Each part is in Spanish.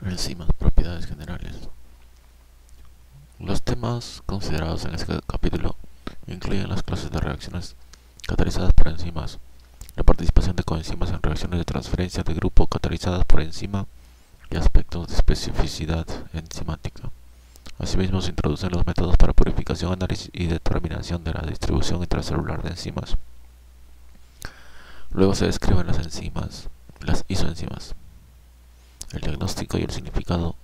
Enzimas, propiedades generales. Los temas considerados en este capítulo incluyen las clases de reacciones catalizadas por enzimas, la participación de coenzimas en reacciones de transferencia de grupo catalizadas por enzima y aspectos de especificidad enzimática. Asimismo, se introducen los métodos para purificación, análisis y determinación de la distribución intracelular de enzimas. Luego se describen las enzimas, las isoenzimas, el diagnóstico y el significado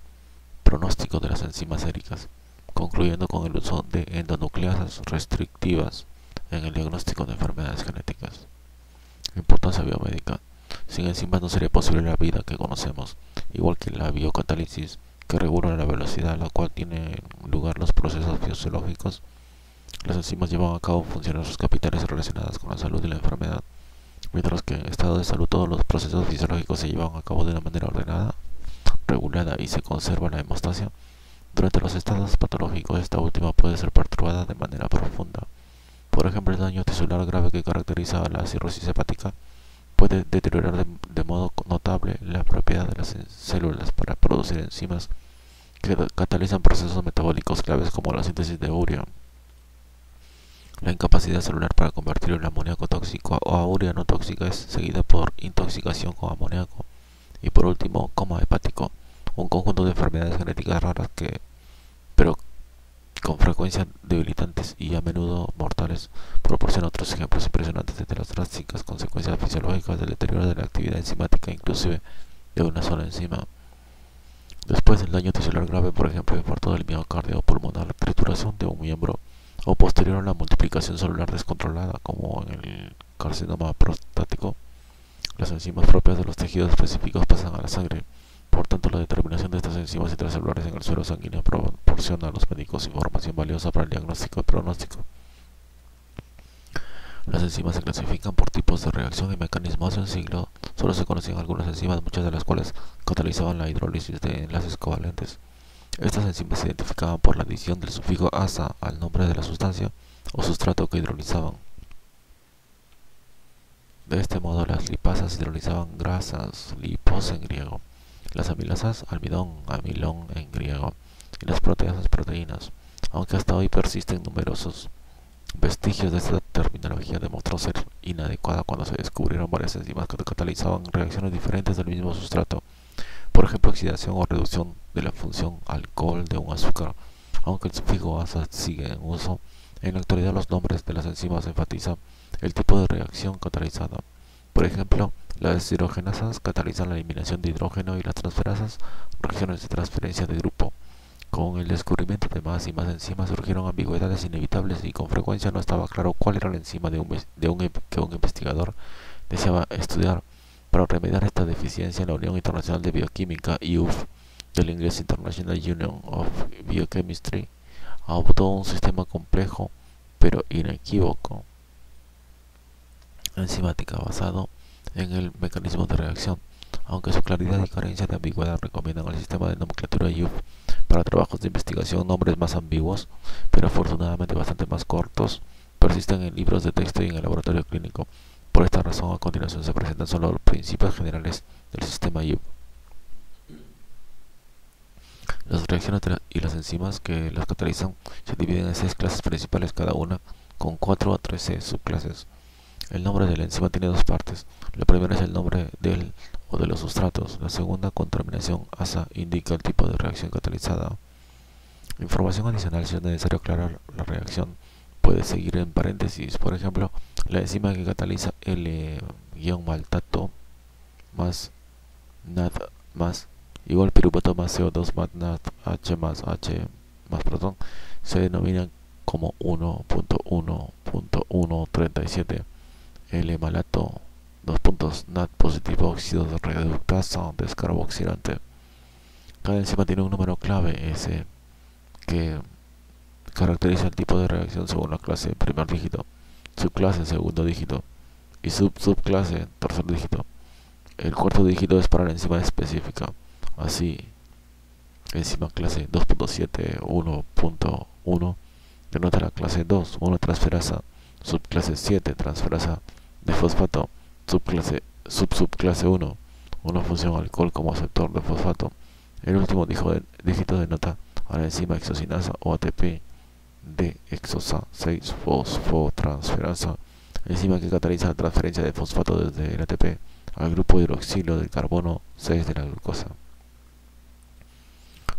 pronóstico de las enzimas séricas, concluyendo con el uso de endonucleasas restrictivas en el diagnóstico de enfermedades genéticas. Importancia biomédica. Sin enzimas no sería posible la vida que conocemos, igual que la biocatálisis, que regula la velocidad a la cual tienen lugar los procesos fisiológicos. Las enzimas llevan a cabo funciones capitales relacionadas con la salud y la enfermedad, mientras que en estado de salud todos los procesos fisiológicos se llevan a cabo de una manera ordenada, regulada y se conserva la hemostasia. Durante los estados patológicos, esta última puede ser perturbada de manera profunda. Por ejemplo, el daño tisular grave que caracteriza a la cirrosis hepática puede deteriorar de modo notable la propiedad de las células para producir enzimas que catalizan procesos metabólicos claves como la síntesis de urea, la incapacidad celular para convertir el amoníaco tóxico a urea no tóxica es seguida por intoxicación con amoníaco y por último coma hepático, un conjunto de enfermedades genéticas raras pero con frecuencia debilitantes y a menudo mortales, proporciona otros ejemplos impresionantes de las drásticas consecuencias fisiológicas del deterioro de la actividad enzimática, inclusive de una sola enzima. Después del daño tisular grave, por ejemplo, infarto del miocardio pulmonar, trituración de un miembro, o posterior a la multiplicación celular descontrolada, como en el carcinoma prostático, las enzimas propias de los tejidos específicos pasan a la sangre. Por tanto, la determinación de estas enzimas intracelulares en el suelo sanguíneo proporciona a los médicos información valiosa para el diagnóstico y pronóstico. Las enzimas se clasifican por tipos de reacción y mecanismos. Hace un siglo solo se conocían algunas enzimas, muchas de las cuales catalizaban la hidrólisis de enlaces covalentes. Estas enzimas se identificaban por la adición del sufijo asa al nombre de la sustancia o sustrato que hidrolizaban. De este modo, las lipasas hidrolizaban grasas, lipos en griego, las amilasas, almidón, amilón en griego, y las proteasas, proteínas. Aunque hasta hoy persisten numerosos vestigios de esta terminología, demostró ser inadecuada cuando se descubrieron varias enzimas que catalizaban reacciones diferentes del mismo sustrato, por ejemplo, oxidación o reducción de la función alcohol de un azúcar. Aunque el sufijo asa sigue en uso, en la actualidad los nombres de las enzimas enfatizan el tipo de reacción catalizada. Por ejemplo, las deshidrogenasas catalizan la eliminación de hidrógeno y las transferasas reacciones de transferencia de grupo. Con el descubrimiento de más y más enzimas surgieron ambigüedades inevitables y con frecuencia no estaba claro cuál era la enzima que un investigador deseaba estudiar. Para remediar esta deficiencia, la Unión Internacional de Bioquímica, IUF, del inglés International Union of Biochemistry, adoptó un sistema complejo pero inequívoco enzimática basado en el mecanismo de reacción, aunque su claridad y carencia de ambigüedad recomiendan al sistema de nomenclatura IUF para trabajos de investigación nombres más ambiguos, pero afortunadamente bastante más cortos, persisten en libros de texto y en el laboratorio clínico. Por esta razón, a continuación se presentan solo los principios generales del sistema IUF. Las reacciones y las enzimas que las catalizan se dividen en 6 clases principales, cada una con 4 a 13 subclases. El nombre de la enzima tiene dos partes. La primera es el nombre del o de los sustratos. La segunda, con terminación asa, indica el tipo de reacción catalizada. Información adicional: si es necesario aclarar la reacción, puede seguir en paréntesis. Por ejemplo, la enzima que cataliza L-maltato más NAD más igual piruvato más CO2 más NAD H más H más protón se denomina como 1.1.137 L-malato NAD positivo óxido de reductasa descarboxilante. Cada enzima tiene un número clave S que caracteriza el tipo de reacción según la clase primer dígito, subclase segundo dígito y subclase tercer dígito. El cuarto dígito es para la enzima específica. Así, enzima clase 2.7 1.1 denota la clase 2, una transferasa, subclase 7, transferasa de fosfato, subclase 1, una función alcohol como aceptor de fosfato, El último dígito denota a la enzima exocinasa o ATP de exosa 6-fosfotransferasa, enzima que cataliza la transferencia de fosfato desde el ATP al grupo hidroxilo del carbono 6 de la glucosa.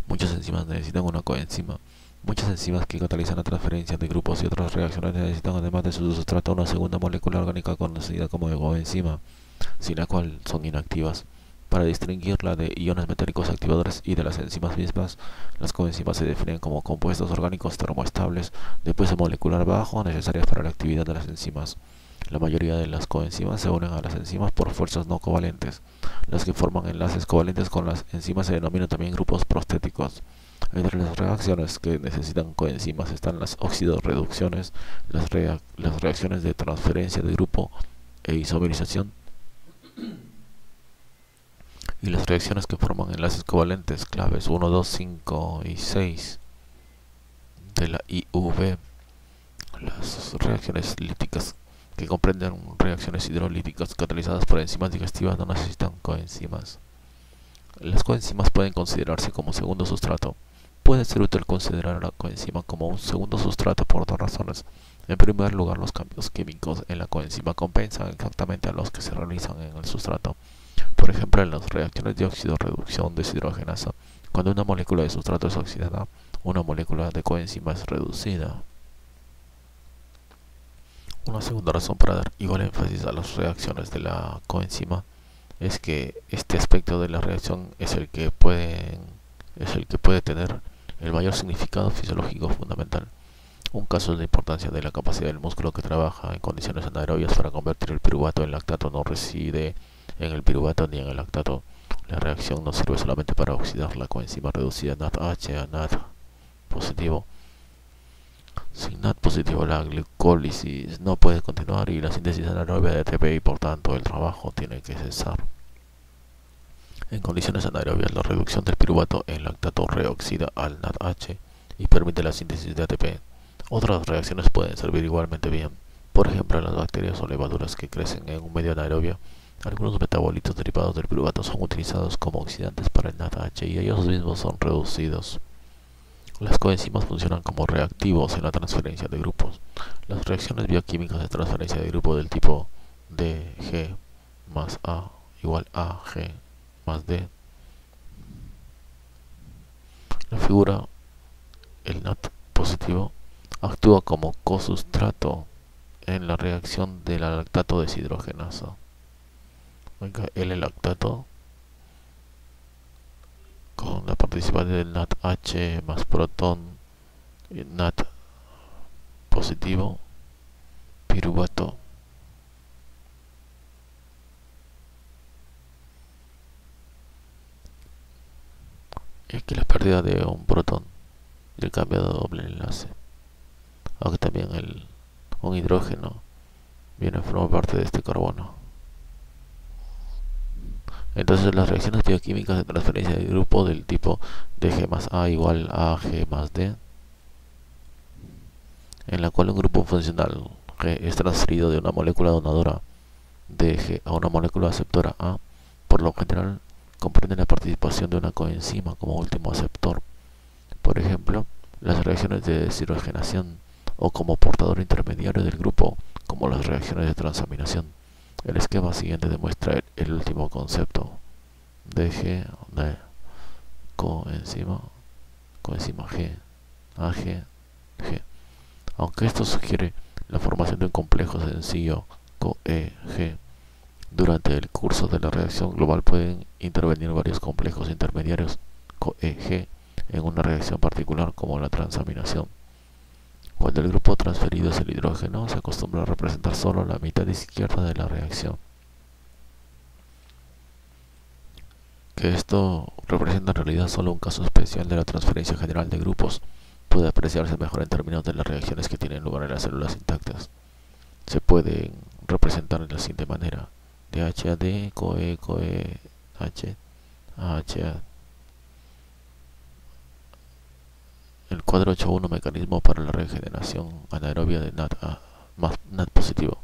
Muchas enzimas necesitan una coenzima. Muchas enzimas que catalizan la transferencia de grupos y otras reacciones necesitan, además de su sustrato, una segunda molécula orgánica conocida como coenzima, sin la cual son inactivas. Para distinguirla de iones metálicos activadores y de las enzimas mismas, las coenzimas se definen como compuestos orgánicos termoestables de peso molecular bajo necesarias para la actividad de las enzimas. La mayoría de las coenzimas se unen a las enzimas por fuerzas no covalentes. Las que forman enlaces covalentes con las enzimas se denominan también grupos prostéticos. Entre las reacciones que necesitan coenzimas están las oxidorreducciones, las reacciones de transferencia de grupo e isomerización, y las reacciones que forman enlaces covalentes claves 1, 2, 5 y 6 de la IUV. Las reacciones líticas, que comprenden reacciones hidrolíticas catalizadas por enzimas digestivas, no necesitan coenzimas. Las coenzimas pueden considerarse como segundo sustrato. Puede ser útil considerar a la coenzima como un segundo sustrato por dos razones. En primer lugar, los cambios químicos en la coenzima compensan exactamente a los que se realizan en el sustrato. Por ejemplo, en las reacciones de oxidorreducción deshidrogenasa, cuando una molécula de sustrato es oxidada, una molécula de coenzima es reducida. Una segunda razón para dar igual énfasis a las reacciones de la coenzima es que este aspecto de la reacción es el que puede tener el mayor significado fisiológico fundamental. Un caso es la importancia de la capacidad del músculo que trabaja en condiciones anaerobias para convertir el piruvato en lactato. No reside en el piruvato ni en el lactato. La reacción no sirve solamente para oxidar la coenzima reducida NADH a NAD positivo. Sin NAD positivo, la glucólisis no puede continuar y la síntesis anaerobia de ATP, y por tanto el trabajo tiene que cesar. En condiciones anaerobias, la reducción del piruvato en lactato reoxida al NADH y permite la síntesis de ATP. Otras reacciones pueden servir igualmente bien. Por ejemplo, en las bacterias o levaduras que crecen en un medio anaerobio, algunos metabolitos derivados del piruvato son utilizados como oxidantes para el NADH y ellos mismos son reducidos. Las coenzimas funcionan como reactivos en la transferencia de grupos. Las reacciones bioquímicas de transferencia de grupo del tipo DG más A igual a G más D. La figura, el NAD positivo, actúa como cosustrato en la reacción de la lactato deshidrogenasa. El lactato, con la participación del NADH más protón, NAD positivo, piruvato. Y aquí la pérdida de un protón y el cambio de doble enlace. Aunque también un hidrógeno viene a formar parte de este carbono. Entonces las reacciones bioquímicas de transferencia de grupo del tipo DG más A igual a G más D, en la cual un grupo funcional G es transferido de una molécula donadora DG a una molécula aceptora A, por lo general comprenden la participación de una coenzima como último aceptor. Por ejemplo, las reacciones de deshidrogenación, o como portador intermediario del grupo, como las reacciones de transaminación. El esquema siguiente demuestra el último concepto. DG, coenzima G, AG, G. Aunque esto sugiere la formación de un complejo sencillo CoE-G, durante el curso de la reacción global pueden intervenir varios complejos intermediarios CoE-G en una reacción particular, como la transaminación. Cuando el grupo transferido es el hidrógeno, se acostumbra a representar solo la mitad izquierda de la reacción. Que esto representa en realidad solo un caso especial de la transferencia general de grupos, puede apreciarse mejor en términos de las reacciones que tienen lugar en las células intactas. Se pueden representar de la siguiente manera: DHAD, CoE, CoE-H, AHA. El cuadro 8.1, mecanismo para la regeneración anaerobia de NAD más NAD positivo.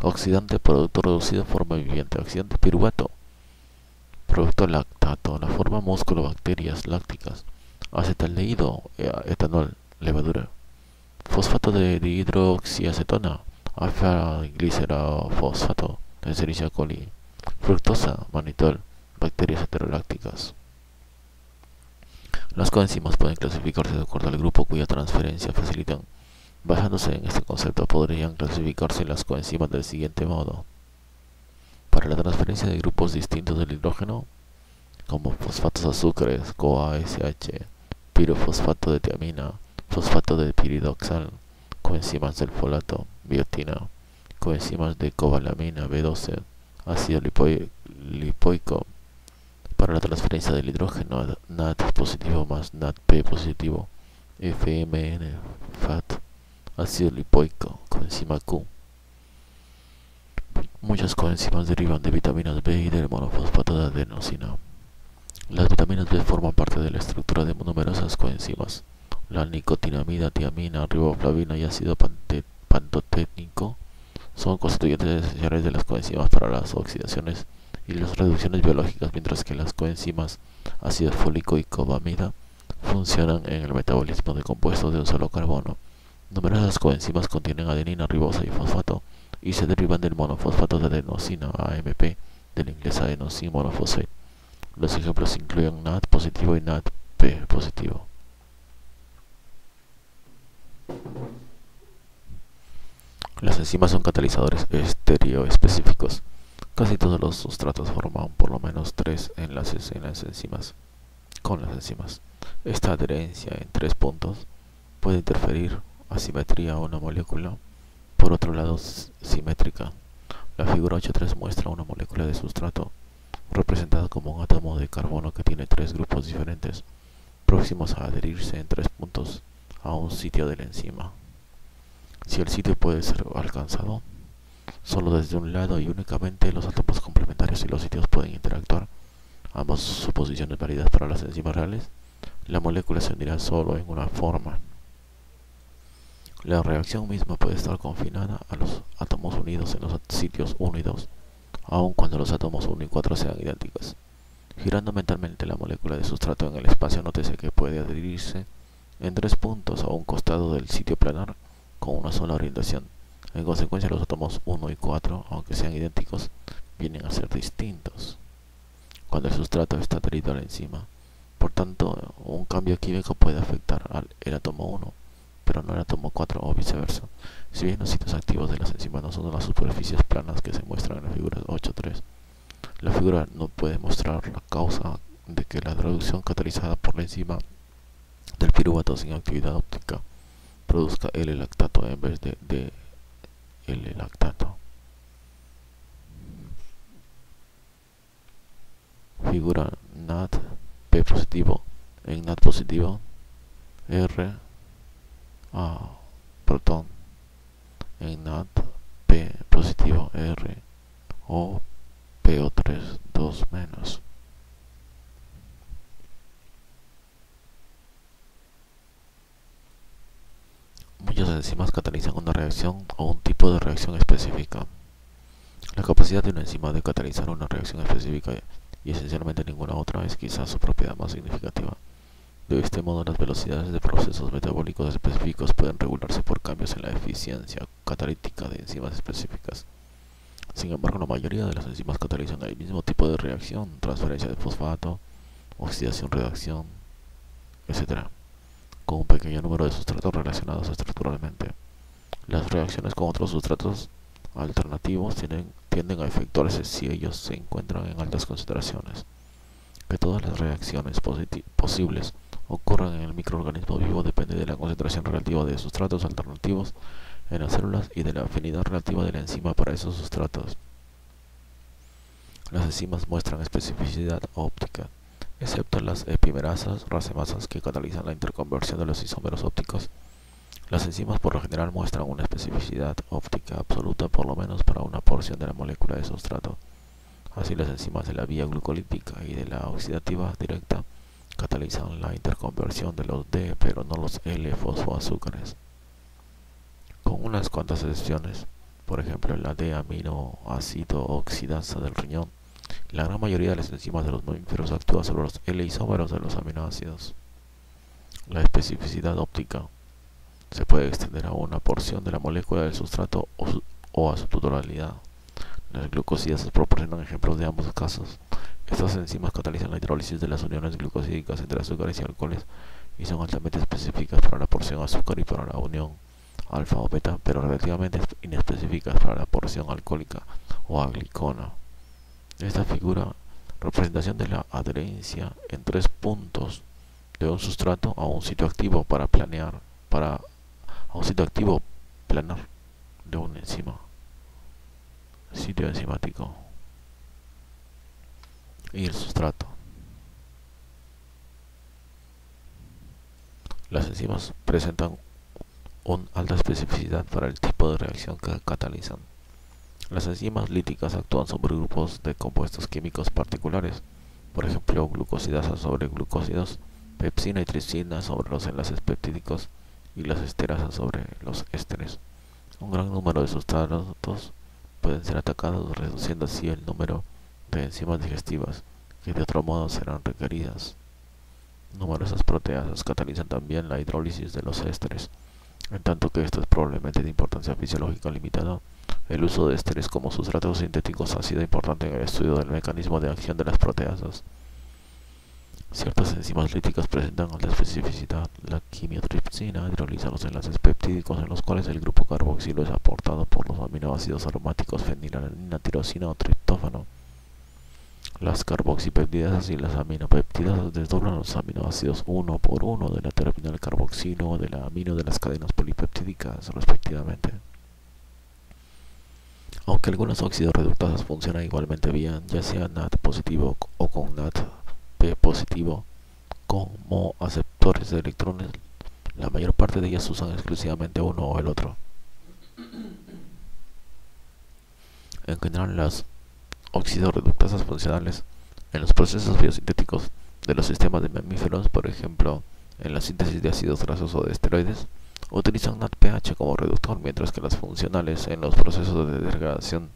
Oxidante, producto reducido, forma viviente. Oxidante, piruvato, Producto lactato. La forma músculo, bacterias lácticas. Acetaldehído, etanol, levadura. Fosfato de dihidroxiacetona. Alfa-glicerofosfato. Escherichia coli. Fructosa, manitol. Bacterias heterolácticas. Las coenzimas pueden clasificarse de acuerdo al grupo cuya transferencia facilitan. Basándose en este concepto, podrían clasificarse las coenzimas del siguiente modo. Para la transferencia de grupos distintos del hidrógeno, como fosfatos azúcares, CoA-SH, pirofosfato de tiamina, fosfato de piridoxal, coenzimas del folato, biotina, coenzimas de cobalamina B12, ácido lipoico. Para la transferencia del hidrógeno, NAD positivo más NADP positivo, FMN, FAT, ácido lipoico, coenzima Q. Muchas coenzimas derivan de vitaminas B y del monofosfato de adenosina. Las vitaminas B forman parte de la estructura de numerosas coenzimas. La nicotinamida, tiamina, riboflavina y ácido pantoténico son constituyentes esenciales de las coenzimas para las oxidaciones y las reducciones biológicas, mientras que las coenzimas ácido fólico y cobamida funcionan en el metabolismo de compuestos de un solo carbono. Numerosas coenzimas contienen adenina, ribosa y fosfato y se derivan del monofosfato de adenosina, AMP, del inglés adenosine monophosphate. Los ejemplos incluyen NAD positivo y NADP positivo. Las enzimas son catalizadores estereoespecíficos. Casi todos los sustratos forman por lo menos 3 enlaces en las enzimas. Con las enzimas, esta adherencia en 3 puntos puede interferir asimetría a una molécula, por otro lado simétrica. La figura 8.3 muestra una molécula de sustrato representada como un átomo de carbono que tiene 3 grupos diferentes, próximos a adherirse en 3 puntos a un sitio de la enzima. Si el sitio puede ser alcanzado solo desde un lado y únicamente los átomos complementarios y los sitios pueden interactuar, ambas suposiciones válidas para las enzimas reales, la molécula se hundirá solo en una forma. La reacción misma puede estar confinada a los átomos unidos en los sitios 1 y 2, aun cuando los átomos 1 y 4 sean idénticos. Girando mentalmente la molécula de sustrato en el espacio, nótese que puede adherirse en 3 puntos a un costado del sitio planar con una sola orientación. En consecuencia, los átomos 1 y 4, aunque sean idénticos, vienen a ser distintos cuando el sustrato está adherido a la enzima. Por tanto, un cambio químico puede afectar al átomo 1, pero no al átomo 4 o viceversa. Si bien los sitios activos de las enzimas no son las superficies planas que se muestran en la figura 8.3, la figura no puede mostrar la causa de que la reducción catalizada por la enzima del piruvato sin actividad óptica produzca L-lactato en vez de L-lactato. Figura NAD P positivo. En NAD positivo, R A protón. En NAD P positivo, R O PO3 2 menos. Muchas enzimas catalizan una reacción o un tipo de reacción específica. La capacidad de una enzima de catalizar una reacción específica y esencialmente ninguna otra es quizás su propiedad más significativa. De este modo, las velocidades de procesos metabólicos específicos pueden regularse por cambios en la eficiencia catalítica de enzimas específicas. Sin embargo, la mayoría de las enzimas catalizan el mismo tipo de reacción, transferencia de fosfato, oxidación, reacción, etc., con un pequeño número de sustratos relacionados estructuralmente. Las reacciones con otros sustratos alternativos tienden a efectuarse si ellos se encuentran en altas concentraciones. Que todas las reacciones posibles ocurran en el microorganismo vivo depende de la concentración relativa de sustratos alternativos en las células y de la afinidad relativa de la enzima para esos sustratos. Las enzimas muestran especificidad óptica, excepto las epimerasas, racemasas que catalizan la interconversión de los isómeros ópticos. Las enzimas por lo general muestran una especificidad óptica absoluta por lo menos para una porción de la molécula de sustrato. Así, las enzimas de la vía glucolítica y de la oxidativa directa catalizan la interconversión de los D, pero no los L-fosfoazúcares. Con unas cuantas excepciones, por ejemplo la D-aminoácido oxidasa del riñón, La gran mayoría de las enzimas de los mamíferos actúan sobre los L-isómeros de los aminoácidos. La especificidad óptica se puede extender a una porción de la molécula del sustrato o a su totalidad. Las glucósidas proporcionan ejemplos de ambos casos. Estas enzimas catalizan la hidrólisis de las uniones glucosídicas entre azúcares y alcoholes y son altamente específicas para la porción azúcar y para la unión alfa o beta, pero relativamente inespecíficas para la porción alcohólica o aglicona. Esta figura representación de la adherencia en 3 puntos de un sustrato a un sitio activo a un sitio activo planar de una enzima, sitio enzimático y el sustrato. Las enzimas presentan una alta especificidad para el tipo de reacción que catalizan. Las enzimas líticas actúan sobre grupos de compuestos químicos particulares, por ejemplo, glucosidasa sobre glucósidos, pepsina y tripsina sobre los enlaces peptídicos y las esterasas sobre los ésteres. Un gran número de sustratos pueden ser atacados, reduciendo así el número de enzimas digestivas que de otro modo serán requeridas. Numerosas proteasas catalizan también la hidrólisis de los ésteres. En tanto que esto es probablemente de importancia fisiológica limitada, el uso de ésteres como sustratos sintéticos ha sido importante en el estudio del mecanismo de acción de las proteasas. Ciertas enzimas líticas presentan alta especificidad. La quimiotripsina hidroliza los enlaces peptídicos en los cuales el grupo carboxilo es aportado por los aminoácidos aromáticos fenilalanina, tirosina o triptófano. Las carboxipeptidasas y las aminopeptidasas desdoblan los aminoácidos uno por uno de la terminal carboxilo o de la amino de las cadenas polipeptídicas, respectivamente. Aunque algunas oxidorreductasas funcionan igualmente bien, ya sea NAT positivo o con NAT P positivo, como aceptores de electrones, la mayor parte de ellas usan exclusivamente uno o el otro. En general, las oxidorreductasas funcionales en los procesos biosintéticos de los sistemas de mamíferos, por ejemplo, en la síntesis de ácidos grasos o de esteroides, utilizan NADPH como reductor, mientras que las funcionales en los procesos de degradación,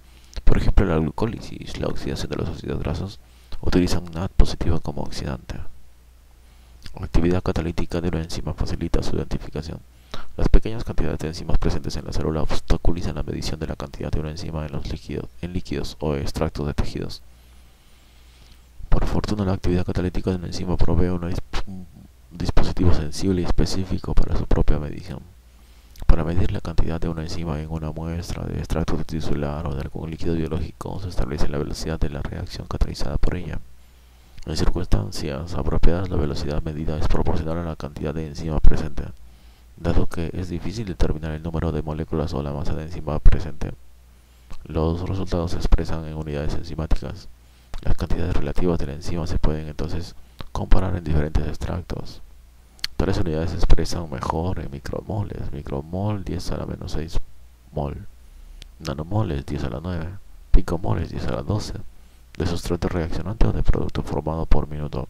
por ejemplo la glucólisis, la oxidación de los ácidos grasos, utilizan NAD positivo como oxidante. La actividad catalítica de una enzima facilita su identificación. Las pequeñas cantidades de enzimas presentes en la célula obstaculizan la medición de la cantidad de una enzima en líquidos o extractos de tejidos. Por fortuna, la actividad catalítica de una enzima provee un dispositivo sensible y específico para su propia medición. Para medir la cantidad de una enzima en una muestra de extracto tisular o de algún líquido biológico, se establece la velocidad de la reacción catalizada por ella. En circunstancias apropiadas, la velocidad medida es proporcional a la cantidad de enzima presente. Dado que es difícil determinar el número de moléculas o la masa de enzima presente, los resultados se expresan en unidades enzimáticas. Las cantidades relativas de la enzima se pueden entonces comparar en diferentes extractos. Tales unidades se expresan mejor en micromoles. Micromol 10 a la menos 6 mol, nanomoles 10 a la 9, picomoles 10 a la 12, de sustrato reaccionante o de producto formado por minuto.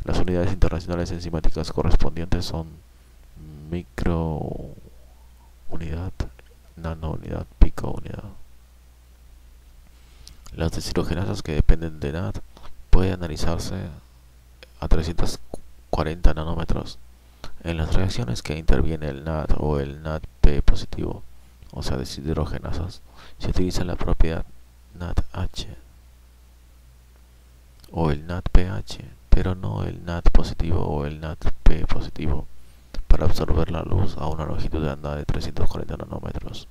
Las unidades internacionales enzimáticas correspondientes son microunidad, nanounidad, picounidad. Las deshidrogenasas que dependen de NAD pueden analizarse a 340 nanómetros. En las reacciones que interviene el NAD o el NADP positivo, o sea, deshidrogenasas, se utiliza la propiedad NADH o el NADPH, pero no el NAD positivo o el NADP positivo, para absorber la luz a una longitud de onda de 340 nanómetros.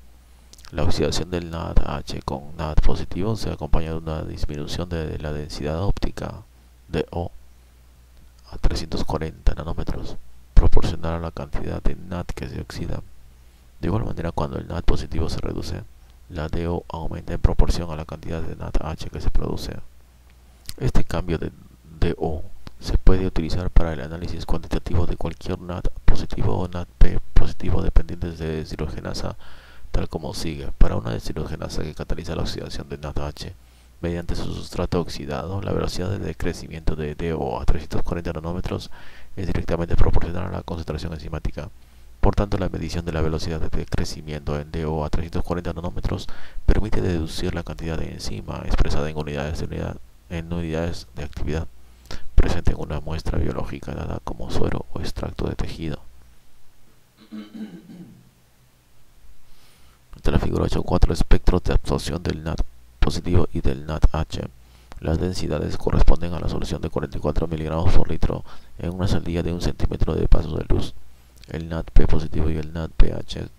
La oxidación del NADH con NAD positivo se acompaña de una disminución de la densidad óptica de O a 340 nanómetros, proporcional a la cantidad de NAD que se oxida. De igual manera, cuando el NAD positivo se reduce, la DO aumenta en proporción a la cantidad de NADH que se produce. Este cambio de DO se puede utilizar para el análisis cuantitativo de cualquier NAD positivo o NADP positivo dependientes de deshidrogenasa, tal como sigue. Para una deshidrogenasa que cataliza la oxidación de NADH mediante su sustrato oxidado, la velocidad de decrecimiento de DO a 340 nanómetros es directamente proporcional a la concentración enzimática. Por tanto, la medición de la velocidad de decrecimiento en DO a 340 nanómetros permite deducir la cantidad de enzima expresada en unidades en unidades de actividad presente en una muestra biológica dada como suero o extracto de tejido. De la figura 8.4, espectros de absorción del NAD positivo y del NADH. Las densidades corresponden a la solución de 44 miligramos por litro en una saldilla de 1 centímetro de paso de luz. El NADP positivo y el NADPH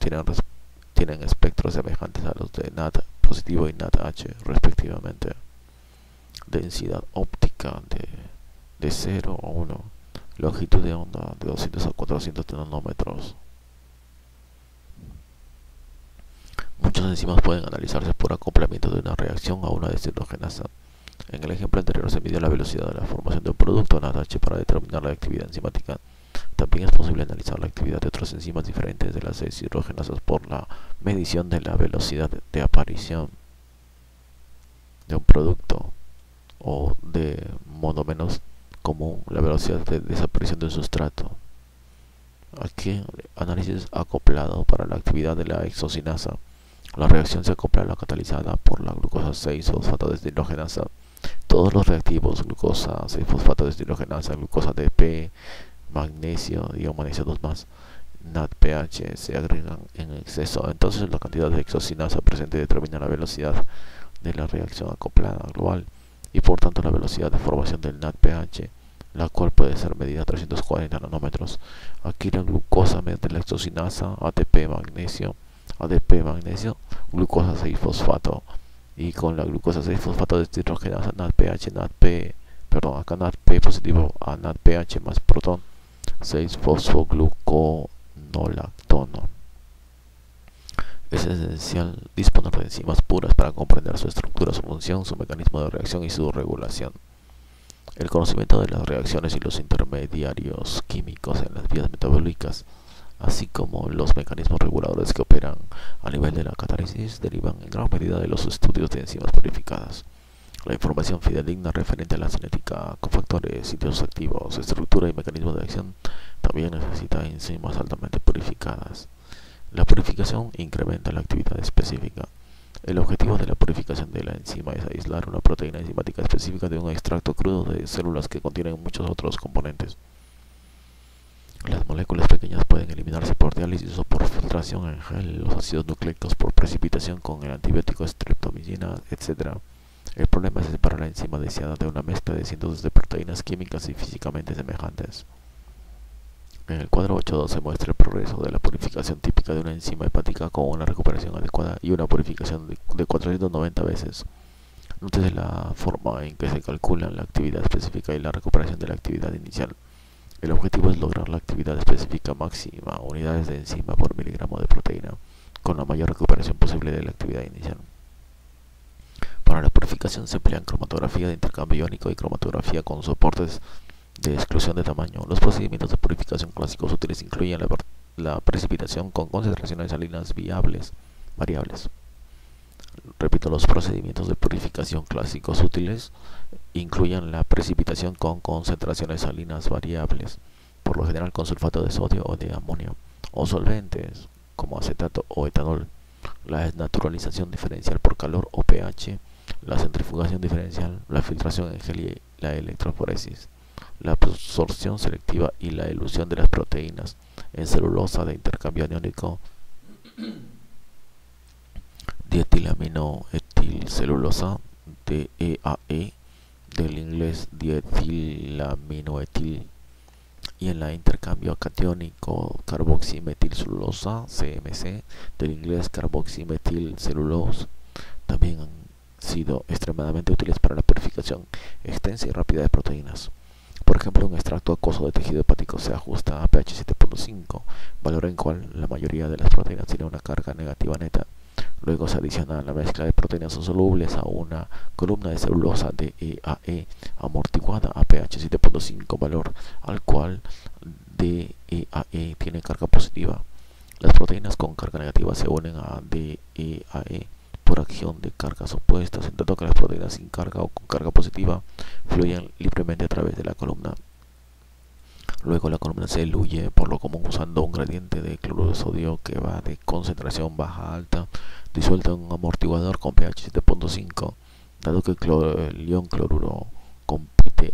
tienen espectros semejantes a los de NAD positivo y NADH respectivamente. Densidad óptica de 0 a 1. Longitud de onda de 200 a 400 nanómetros. Muchas enzimas pueden analizarse por acoplamiento de una reacción a una deshidrogenasa. En el ejemplo anterior se midió la velocidad de la formación de un producto NADH para determinar la actividad enzimática. También es posible analizar la actividad de otras enzimas diferentes de las deshidrogenasas por la medición de la velocidad de aparición de un producto, o de modo menos común, la velocidad de desaparición del sustrato. Aquí, análisis acoplado para la actividad de la exocinasa. La reacción se acopla a la catalizada por la glucosa 6-fosfato deshidrogenasa. Todos los reactivos glucosa 6-fosfato deshidrogenasa, glucosa ADP, magnesio y magnesio 2+, NADPH se agregan en exceso. Entonces la cantidad de exocinasa presente determina la velocidad de la reacción acoplada global y por tanto la velocidad de formación del NADPH, la cual puede ser medida a 340 nanómetros. Aquí la glucosa mediante la exocinasa, ADP magnesio, glucosa 6-fosfato, y con la glucosa 6-fosfato deshidrogenasa NADPH, acá NADP positivo a NADPH más protón 6-fosfogluconolactono. Es esencial disponer de enzimas puras para comprender su estructura, su función, su mecanismo de reacción y su regulación. El conocimiento de las reacciones y los intermediarios químicos en las vías metabólicas, así como los mecanismos reguladores que operan a nivel de la catálisis, derivan en gran medida de los estudios de enzimas purificadas. La información fidedigna referente a la cinética, cofactores, sitios activos, estructura y mecanismo de acción también necesita enzimas altamente purificadas. La purificación incrementa la actividad específica. El objetivo de la purificación de la enzima es aislar una proteína enzimática específica de un extracto crudo de células que contienen muchos otros componentes. Las moléculas pequeñas pueden eliminarse por diálisis o por filtración en gel, los ácidos nucleicos por precipitación con el antibiótico streptomicina, etc. El problema es separar la enzima deseada de una mezcla de cientos de proteínas químicas y físicamente semejantes. En el cuadro 8.2 se muestra el progreso de la purificación típica de una enzima hepática con una recuperación adecuada y una purificación de 490 veces. Nótese la forma en que se calculan la actividad específica y la recuperación de la actividad inicial. El objetivo es lograr la actividad específica máxima, unidades de enzima por miligramo de proteína, con la mayor recuperación posible de la actividad inicial. Para la purificación se emplean cromatografía de intercambio iónico y cromatografía con soportes de exclusión de tamaño. Los procedimientos de purificación clásicos útiles incluyen la precipitación con concentraciones salinas variables. Repito, los procedimientos de purificación clásicos útiles incluyen la precipitación con concentraciones salinas variables, por lo general con sulfato de sodio o de amonio, o solventes como acetato o etanol, la desnaturalización diferencial por calor o pH, la centrifugación diferencial, la filtración en gel y la electroforesis, la absorción selectiva y la elusión de las proteínas en celulosa de intercambio aniónico, dietilaminoetilcelulosa, DEAE, del inglés dietilaminoetil, y en la intercambio catiónico carboximetilcelulosa, CMC, del inglés carboximetilcelulose. También han sido extremadamente útiles para la purificación extensa y rápida de proteínas. Por ejemplo, un extracto acuoso de tejido hepático se ajusta a pH 7.5, valor en cual la mayoría de las proteínas tiene una carga negativa neta. Luego se adiciona la mezcla de proteínas solubles a una columna de celulosa de DEAE amortiguada a pH 7.5, valor al cual DEAE tiene carga positiva. Las proteínas con carga negativa se unen a DEAE por acción de cargas opuestas, en tanto que las proteínas sin carga o con carga positiva fluyen libremente a través de la columna. Luego la columna se diluye por lo común usando un gradiente de cloruro de sodio que va de concentración baja a alta, disuelto en un amortiguador con pH 7.5, Dado que el ion cloruro compite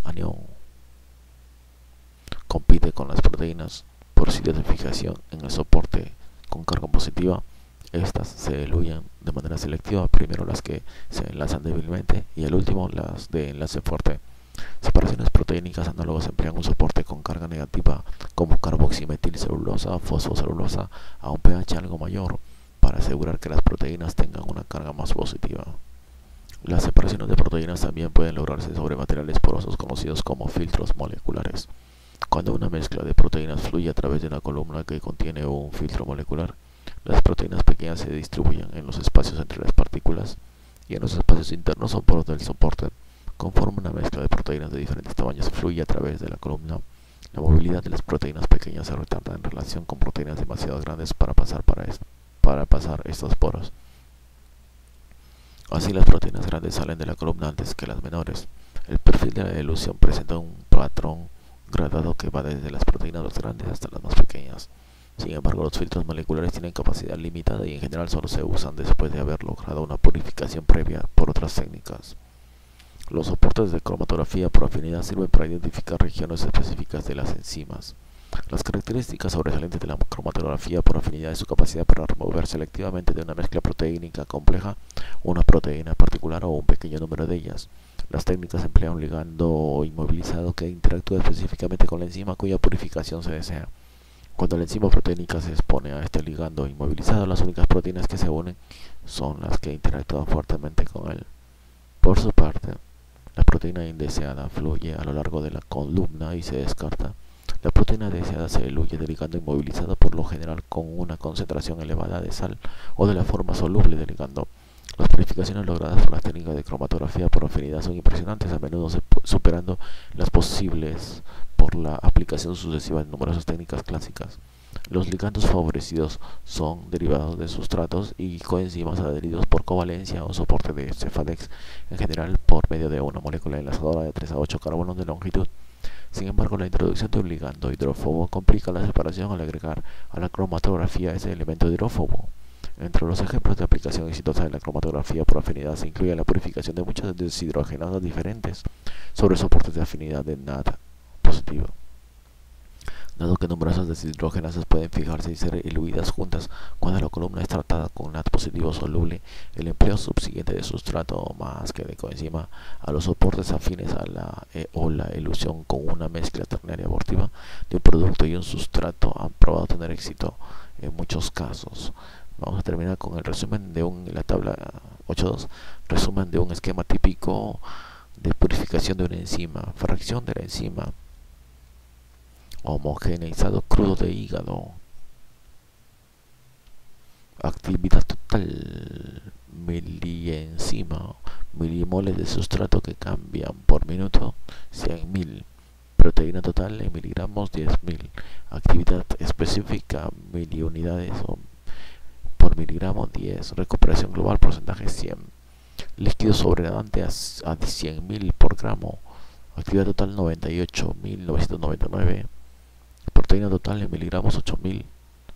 con las proteínas por sitios de fijación en el soporte con carga positiva, estas se diluyen de manera selectiva, primero las que se enlazan débilmente y al último las de enlace fuerte. Separaciones proteínicas análogas emplean un soporte con carga negativa como carboximetilcelulosa o fosfocelulosa a un pH algo mayor para asegurar que las proteínas tengan una carga más positiva. Las separaciones de proteínas también pueden lograrse sobre materiales porosos conocidos como filtros moleculares. Cuando una mezcla de proteínas fluye a través de una columna que contiene un filtro molecular, las proteínas pequeñas se distribuyen en los espacios entre las partículas y en los espacios internos o poros del soporte. Conforme una mezcla de proteínas de diferentes tamaños fluye a través de la columna, la movilidad de las proteínas pequeñas se retarda en relación con proteínas demasiado grandes para pasar estos poros. Así, las proteínas grandes salen de la columna antes que las menores. El perfil de la dilución presenta un patrón gradado que va desde las proteínas más grandes hasta las más pequeñas. Sin embargo, los filtros moleculares tienen capacidad limitada y en general solo se usan después de haber logrado una purificación previa por otras técnicas. Los soportes de cromatografía por afinidad sirven para identificar regiones específicas de las enzimas. Las características sobresalientes de la cromatografía por afinidad es su capacidad para remover selectivamente de una mezcla proteínica compleja una proteína particular o un pequeño número de ellas. Las técnicas emplean un ligando inmovilizado que interactúa específicamente con la enzima cuya purificación se desea. Cuando la enzima proteínica se expone a este ligando inmovilizado, las únicas proteínas que se unen son las que interactúan fuertemente con él. Por su parte, la proteína indeseada fluye a lo largo de la columna y se descarta. La proteína deseada se diluye del ligando inmovilizado, por lo general con una concentración elevada de sal o de la forma soluble del ligando. Las purificaciones logradas por las técnicas de cromatografía por afinidad son impresionantes, a menudo superando las posibles por la aplicación sucesiva de numerosas técnicas clásicas. Los ligandos favorecidos son derivados de sustratos y coenzimas adheridos por covalencia o soporte de Cefadex, en general por medio de una molécula enlazadora de 3 a 8 carbonos de longitud. Sin embargo, la introducción de un ligando hidrófobo complica la separación al agregar a la cromatografía ese elemento hidrófobo. Entre los ejemplos de aplicación exitosa de la cromatografía por afinidad se incluye la purificación de muchas deshidrogenadas diferentes sobre soportes de afinidad de NAD positivo. Dado que numerosas deshidrogenasas pueden fijarse y ser diluidas juntas cuando la columna es tratada con NAD positivo soluble, el empleo subsiguiente de sustrato más que de coenzima a los soportes afines a la elusión con una mezcla ternaria abortiva de un producto y un sustrato han probado tener éxito en muchos casos. Vamos a terminar con el resumen de la tabla 8.2, resumen de un esquema típico de purificación de una enzima, fracción de la enzima, homogeneizado crudo de hígado, actividad total, milienzima, milimoles de sustrato que cambian por minuto, 100.000, proteína total en miligramos, 10.000, actividad específica, miliunidades por miligramo, 10, recuperación global, porcentaje 100, líquido sobrenadante a 100.000 por gramo, actividad total 98.999, proteína total en miligramos 8.000,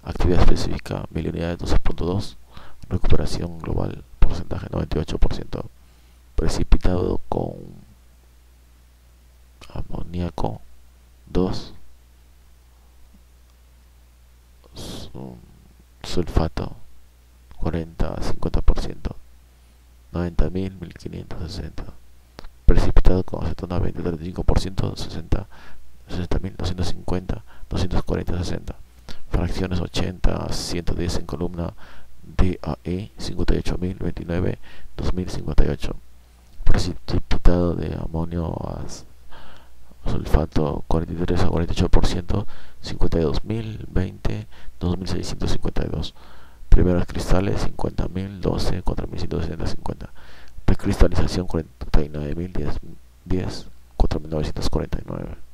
actividad específica 1000 unidades 12.2, recuperación global porcentaje 98%, precipitado con amoníaco 2, sulfato 40-50%, 90.000-1560, precipitado con acetona 20-35%, 60.250, 240-60, fracciones 80-110 en columna DAE 58.029, 2058, precipitado de amonio a sulfato 43 a 48%, 52.020, 2.652, primeros cristales 50.000, 12, 4.150, precristalización 49.010, 4.949.